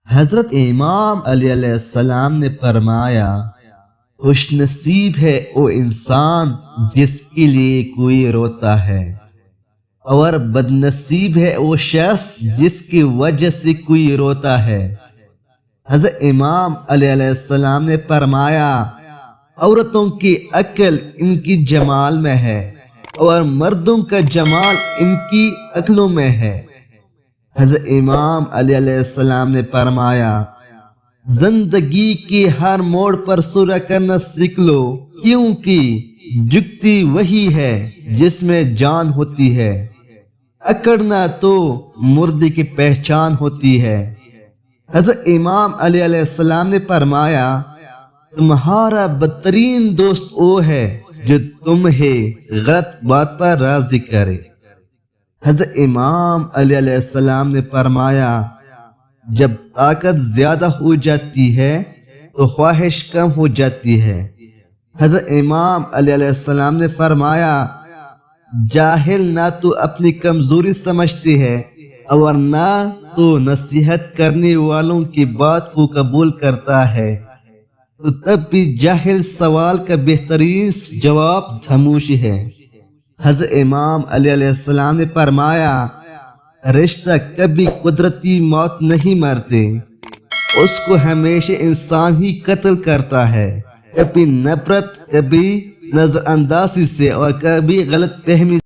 حضرت امام علیہ السلام نے فرمایا، خوش نصیب ہے وہ انسان جس کے لیے کوئی روتا ہے، اور بد نصیب ہے وہ شخص جس کی وجہ سے کوئی روتا ہے۔ حضرت امام علیہ السلام نے فرمایا، عورتوں کی عقل ان کی جمال میں ہے اور مردوں کا جمال ان کی عقلوں میں ہے۔ حضرت امام علیہ السلام نے فرمایا، زندگی کے ہر موڑ پر سورہ کرنا سیکھ لو، کیونکہ جھکتی وہی ہے جس میں جان ہوتی ہے، اکڑنا تو مردے کی پہچان ہوتی ہے۔ حضرت امام علیہ السلام نے فرمایا، تمہارا بدترین دوست وہ ہے جو تمہیں غلط بات پر راضی کرے۔ حضرت امام علیہ السلام نے فرمایا، جب طاقت زیادہ ہو جاتی ہے تو خواہش کم ہو جاتی ہے۔ حضرت امام علیہ السلام نے فرمایا، جاہل نہ تو اپنی کمزوری سمجھتی ہے اور نہ تو نصیحت کرنے والوں کی بات کو قبول کرتا ہے، تو تب بھی جاہل سوال کا بہترین جواب خاموشی ہے۔ حضرت امام علیہ السلام نے فرمایا، رشتہ کبھی قدرتی موت نہیں مرتے، اس کو ہمیشہ انسان ہی قتل کرتا ہے، کبھی نفرت، کبھی نظر اندازی سے اور کبھی غلط فہمی